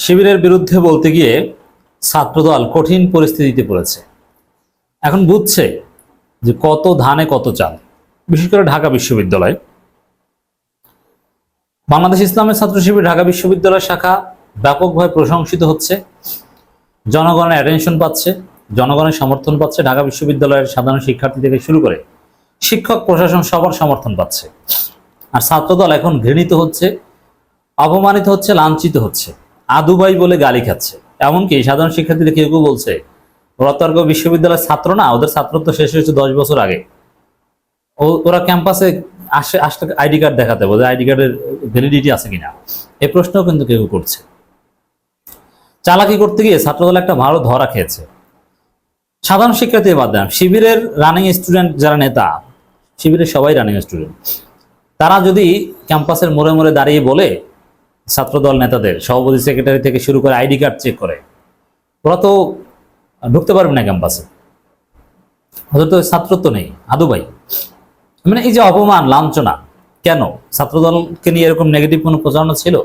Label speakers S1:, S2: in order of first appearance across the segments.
S1: শিবিরের বিরুদ্ধে বলতে গিয়ে ছাত্রদল কঠিন পরিস্থিতিতে পড়েছে। এখন বুঝছে যে কত ধানে কত চাল। বিশেষ করে ঢাকা বিশ্ববিদ্যালয়, বাংলাদেশ ইসলামের ছাত্র শিবির ঢাকা বিশ্ববিদ্যালয় শাখা ব্যাপকভাবে প্রশংসিত হচ্ছে, জনগণের অ্যাটেনশন পাচ্ছে, জনগণের সমর্থন পাচ্ছে। ঢাকা বিশ্ববিদ্যালয়ের সাধারণ শিক্ষার্থী থেকে শুরু করে শিক্ষক প্রশাসন সবার সমর্থন পাচ্ছে। আর ছাত্রদল এখন ঘৃণিত হচ্ছে, অপমানিত হচ্ছে, লাঞ্ছিত হচ্ছে, আদুবাই বলে গালি খাচ্ছে। এমনকি সাধারণ শিক্ষার্থীদের কেউ কেউ বলছে ওরা তো আর বিশ্ববিদ্যালয়ের ছাত্র না, ওদের ছাত্রত্ব শেষ হয়েছে 10 বছর আগে। ওরা ক্যাম্পাসে আসলে আইডি কার্ড দেখাতে, ওদের আইডি কার্ডের ভ্যালিডিটি আছে কিনা, এই প্রশ্নও কিন্তু কেউ করছে। চালাকি করতে গিয়ে ছাত্রদল একটা ভালো ধরা খেয়েছে। সাধারণ শিক্ষার্থী বাদ দেন, শিবিরের রানিং স্টুডেন্ট যারা নেতা, শিবিরের সবাই রানিং স্টুডেন্ট, তারা যদি ক্যাম্পাসের মোড়ে মোড়ে দাঁড়িয়ে বলে ছাত্রদল নেতাদের, সভাপতি সেক্রেটারি থেকে শুরু করে আইডি কার্ড চেক করে, ওরা তো ঢুকতে পারবে না ক্যাম্পাসে, ওদের তো ছাত্রত্ব নেই, আদুবাই। মানে এই যে অপমান, লাঞ্ছনা, কেন? ছাত্রদলকে নিয়ে এরকম নেগেটিভ কোনো প্রচারণা ছিল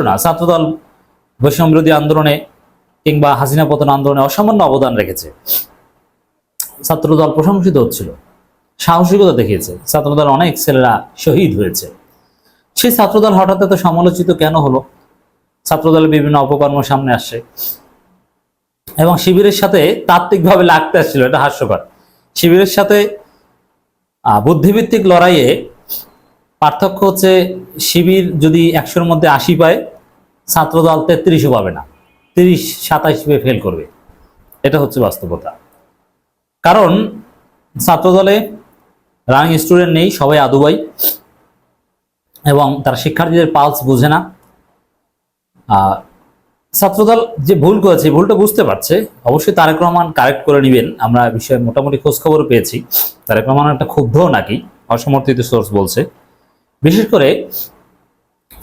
S1: না। ছাত্রদল বৈষম্য বিরোধী আন্দোলনে কিংবা হাসিনা পতন আন্দোলনে অসামান্য অবদান রেখেছে। ছাত্রদল প্রশংসিত হচ্ছিল, সাহসিকতা দেখিয়েছে। ছাত্রদল অনেক ছেলেরা শহীদ হয়েছে। সেই ছাত্রদল হঠাৎ এত সমালোচিত কেন হলো? ছাত্রদলের বিভিন্ন অপকর্ম সামনে আসছে এবং শিবিরের সাথে তাত্ত্বিকভাবে লাগতে আসছিল। এটা হাস্যকর। শিবিরের সাথে বুদ্ধিভিত্তিক লড়াইয়ে পার্থক্য হচ্ছে, শিবির যদি 100-র মধ্যে 80 পায়, ছাত্রদল 33ও পাবে না, 30-27 পেয়ে ফেল করবে। এটা হচ্ছে বাস্তবতা। কারণ ছাত্রদলে রানিং স্টুডেন্ট নেই, সবাই আদুবাই, এবং তারা শিক্ষার্থীদের পালস বোঝে না। ছাত্রদল যে ভুল করেছে, ভুলটা বুঝতে পারছে। অবশ্যই তারেক রহমান কারেক্ট করে নেবেন, আমরা বিষয়ে মোটামুটি খোঁজখবর পেয়েছি। তারেক রহমান একটা ক্ষুব্ধ নাকি, অসমর্থিত সোর্স বলছে। বিশেষ করে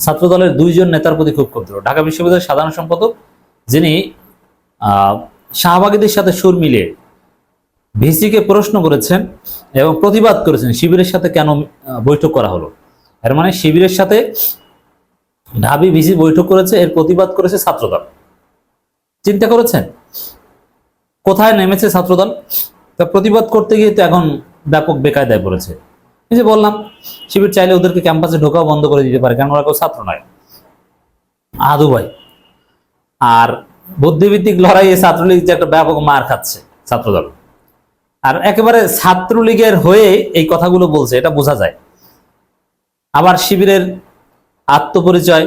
S1: ছাত্রদলের 2 জন নেতার প্রতি খুব ক্ষুব্ধ। ঢাকা বিশ্ববিদ্যালয়ের সাধারণ সম্পাদক, যিনি শাহবাগীদের সাথে সুর মিলিয়ে ভিসিকে প্রশ্ন করেছেন এবং প্রতিবাদ করেছেন শিবিরের সাথে কেন বৈঠক করা হলো। এর মানে শিবিরের সাথে ঢাবি ভিসি বৈঠক করেছে, এর প্রতিবাদ করেছে ছাত্রদল। চিন্তা করেছেন কোথায় নেমেছে ছাত্রদল? তা প্রতিবাদ করতে গিয়ে তো এখন ব্যাপক বেকায়দায় পড়েছে। এই যে বললাম, শিবির চাইলে ওদেরকে ক্যাম্পাসে ঢোকাও বন্ধ করে দিতে পারে, কারণ ওরা কেউ ছাত্র নয়, আদু ভাই। আর বুদ্ধিভিত্তিক লড়াইয়ে ছাত্রলীগ যে একটা ব্যাপক মার খাচ্ছে ছাত্রদল, আর একেবারে ছাত্রলীগের হয়ে এই কথাগুলো বলছে, এটা বোঝা যায়। আবার শিবিরের আত্মপরিচয়,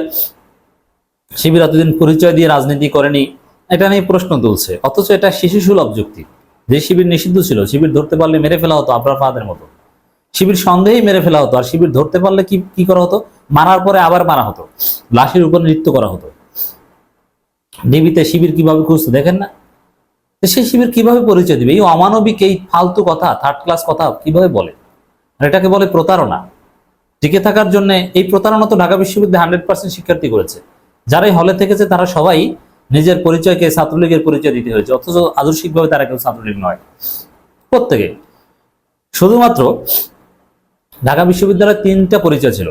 S1: শিবির এতদিন পরিচয় দিয়ে রাজনীতি করেনি, এটা নিয়ে প্রশ্ন তুলছে। অথচ এটা শিশুসুলভ যুক্তি। যে শিবির নিষিদ্ধ ছিল, শিবির ধরতে পারলে মেরে ফেলা হতো আবরার ফাহাদের মতো। শিবির সন্দেহেই মেরে ফেলা হতো। আর শিবির ধরতে পারলে কি করা হতো? মারার পরে আবার মারা হতো, লাশের উপর নৃত্য করা হতো। ডিবিতে শিবির কিভাবে খুঁজতো দেখেন না? সেই শিবির কিভাবে পরিচয় দিবে? এই অমানবিক, এই ফালতু কথা, থার্ড ক্লাস কথা কিভাবে বলে? আর এটাকে বলে প্রতারণা। টিকে থাকার জন্য এই প্রতারণা তো ঢাকা বিশ্ববিদ্যালয়ে 100% শিক্ষার্থী করেছে। যারাই হলে থেকেছে তারা সবাই নিজের পরিচয়কে ছাত্রলীগের পরিচয় দিতে হয়েছে, অথচ আদর্শিকভাবে তারা কেউ ছাত্রলীগ নয়, প্রত্যেকে। শুধুমাত্র ঢাকা বিশ্ববিদ্যালয়ে 3টা পরিচয় ছিল।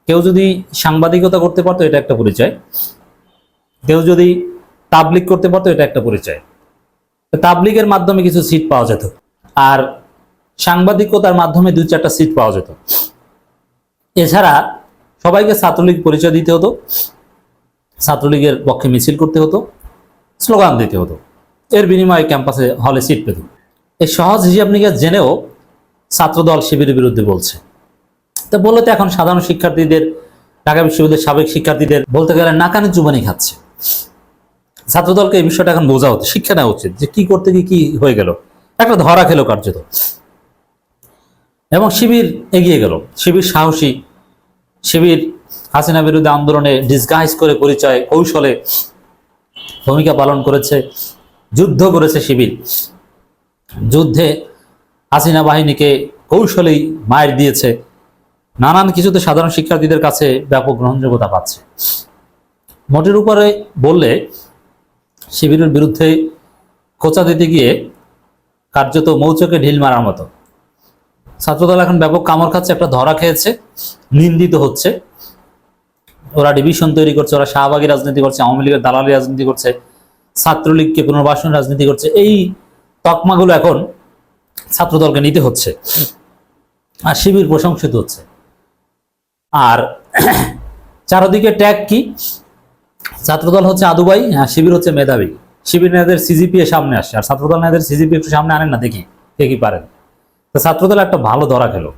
S1: কেউ যদি সাংবাদিকতা করতে পারতো, এটা একটা পরিচয়। কেউ যদি তাবলিগ করতে পারতো, এটা একটা পরিচয়। তাবলিগের মাধ্যমে কিছু সিট পাওয়া যেত, আর সাংবাদিকতার মাধ্যমে 2-4টা সিট পাওয়া যেত। এছাড়া সবাইকে ছাত্রলীগ পরিচয় দিতে হতো, ছাত্রলীগের পক্ষে মিছিল করতে হতো, স্লোগান দিতে হতো। এর বিনিময়ে ক্যাম্পাসে হলে সিট পেত। এই সহজ হিসাব নিকাশ জেনেও ছাত্রদল শিবিরের বিরুদ্ধে বলছে। তা বললে তো এখন সাধারণ শিক্ষার্থীদের, ঢাকা বিশ্ববিদ্যালয়ের সাবেক শিক্ষার্থীদের বলতে গেলে নাকানি চুবানি খাচ্ছে। ছাত্রদলকে এই বিষয়টা এখন বোঝা উচিত, শিক্ষা নেওয়া উচিত, যে কি করতে গিয়ে কি হয়ে গেল, একটা ধরা খেলো কার্যত। এবং শিবির এগিয়ে গেল। শিবির সাহসী, শিবির হাসিনা বিরোধী আন্দোলনে ডিসগাইজ করে, পরিচয় কৌশলে ভূমিকা পালন করেছে, যুদ্ধ করেছে। শিবির যুদ্ধে হাসিনা বাহিনীকে কৌশলেই মার দিয়েছে। নানান কিছুতে সাধারণ শিক্ষার্থীদের কাছে ব্যাপক গ্রহণযোগ্যতা পাচ্ছে। মোটের উপরে বললে শিবিরের বিরুদ্ধে খোঁচা দিতে গিয়ে কার্যত মৌচকে ঢিল মারার মতো। ছাত্রদল এখন ব্যাপক কামড় খাচ্ছে, একটা ধরা খেয়েছে, নিন্দিত হচ্ছে। ওরা ডিভিশন তৈরি করছে, ওরা শাহবাগী রাজনীতি করছে, আওয়ামী লীগের দালালি রাজনীতি করছে, ছাত্রলীগকে পুনর্বাসন রাজনীতি করছে, এই তকমাগুলো এখন ছাত্রদলকে নিতে হচ্ছে, আর শিবির প্রশংসিত হচ্ছে। আর চারদিকে ট্যাগ কি, ছাত্রদল হচ্ছে আদুবাই, শিবির হচ্ছে মেধাবী, শিবির নেতাদের সিজিপিএ সামনে আসছে, আর ছাত্রদল নেতাদের সিজিপি একটু সামনে আনেন না, দেখি কে কি পারেন। তো ছাত্রদল একটা ভালো ধরা খেলো।